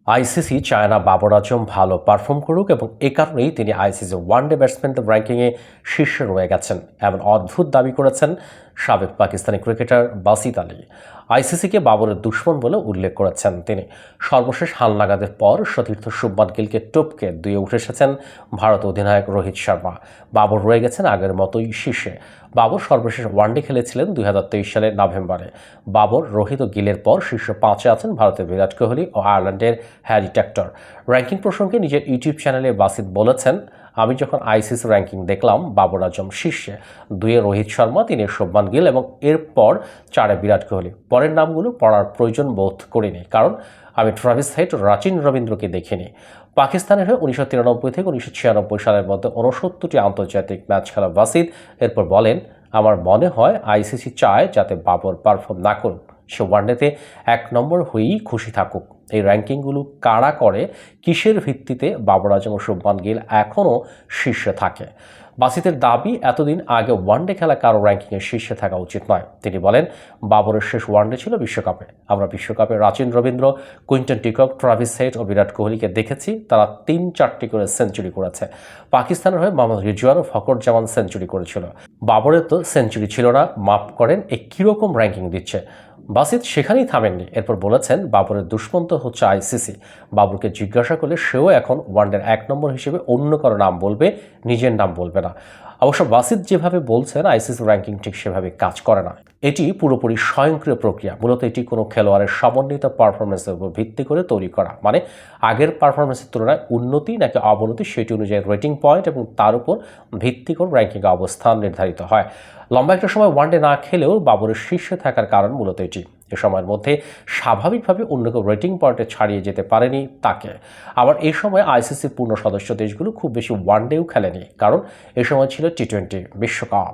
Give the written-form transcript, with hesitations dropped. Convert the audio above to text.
ICC চায় না বাবর আজম ভালো পারফর্ম করুক এবং এ কারণেই তিনি আইসিসি ওয়ানডে ব্যাটসম্যানদের র্যাঙ্কিংয়ে শীর্ষে রয়ে গেছেন এমন অদ্ভুত দাবি করেছেন সাবেক পাকিস্তানি ক্রিকেটার বাসিত আলী। আইসিসিকে বাবরের দুশ্মন বলে উল্লেখ করেছেন তিনি। সর্বশেষ হালনাগাদের পর সতীর্থ শুভমান গিলকে টপকে দুয়ে উঠে এসেছেন ভারত অধিনায়ক রোহিত শর্মা। বাবর রয়ে গেছেন আগের মতোই শীর্ষে। বাবর সর্বশেষ ওয়ানডে খেলেছিলেন 2023 সালের নভেম্বরে। বাবর, রোহিত ও গিলের পর শীর্ষ 5-এ আছেন ভারতের বিরাট কোহলি ও আয়ারল্যান্ডের হ্যারি টেক্টর। র্যাঙ্কিং প্রসঙ্গে নিজের ইউটিউব চ্যানেলে বাসিত বলেছেন, আমি যখন আইসিসি র্যাঙ্কিং দেখলাম বাবর আজম শীর্ষে, 2-এ রোহিত শর্মা, 3-এ শুভমান গিল এবং এরপর 4-এ বিরাট কোহলি। পরের নামগুলো পড়ার প্রয়োজন বোধ করিনি, কারণ আমি ট্রাভিস হেড ও রাচিন রবীন্দ্রকে দেখিনি। পাকিস্তানের হয়ে 1993 থেকে 1996 সালের মধ্যে 69টি আন্তর্জাতিক ম্যাচ খেলা বাসিত এরপর বলেন, আমার মনে হয় আইসিসি চায় যাতে বাবর পারফর্ম না করুক, সে ওয়ানডেতে 1 নম্বর হয়েই খুশি থাকুক। এই র্যাঙ্কিংগুলো কারা করে, কিসের ভিত্তিতে বাবর আজম ও শুভমান গিল এখনও শীর্ষে থাকে? বাসিতের দাবি, এতদিন আগে ওয়ানডে খেলা কারো র্যাঙ্কিংয়ে শীর্ষে থাকা উচিত নয়। তিনি বলেন, বাবরের শেষ ওয়ানডে ছিল বিশ্বকাপে। আমরা বিশ্বকাপে Rachin Ravindra, Quinton de Kock, Travis Head ও বিরাট কোহলিকে দেখেছি, তারা 3-4টি করে সেঞ্চুরি করেছে। পাকিস্তানের হয়ে মোহাম্মদ রিজওয়ান ও ফখর জামান সেঞ্চুরি করেছিল। বাবরের তো সেঞ্চুরি ছিল না, মাফ করেন, এ কীরকম র্যাঙ্কিং দিচ্ছে? বাসিত সেখানেই থামেননি, এরপর বলেছেন, বাবরের দুশ্মন তো হচ্ছে আইসিসি। বাবরকে জিজ্ঞাসা করলে সেও এখন ওয়ানডের 1 নম্বর হিসেবে অন্য কারো নাম বলবে, নিজের নাম বলবে না। অবশ্য বাসিত যেভাবে বলছেন, আইসিসি র্যাঙ্কিং ঠিক সেভাবে কাজ করে না। এটি পুরোপুরি স্বয়ংক্রিয় প্রক্রিয়া। মূলত এটি কোনো খেলোয়াড়ের সমন্বিত পারফরমেন্সের উপর ভিত্তি করে তৈরি করা, মানে আগের পারফরমেন্সের তুলনায় উন্নতি নাকি অবনতি সেটি অনুযায়ী রেটিং পয়েন্ট এবং তার উপর ভিত্তি করে র্যাঙ্কিংয়ে অবস্থান নির্ধারিত হয়। লম্বা একটা সময় ওয়ানডে না খেলেও বাবরের শীর্ষে থাকার কারণ মূলত এটি। এ সময়ের মধ্যে স্বাভাবিকভাবে অন্য কেউ রেটিং পয়েন্টে ছাড়িয়ে যেতে পারেনি তাকে। আবার এই সময় আইসিসির পূর্ণ সদস্য দেশগুলো খুব বেশি ওয়ানডেও খেলেনি, কারণ এ সময় ছিল টি-20 বিশ্বকাপ।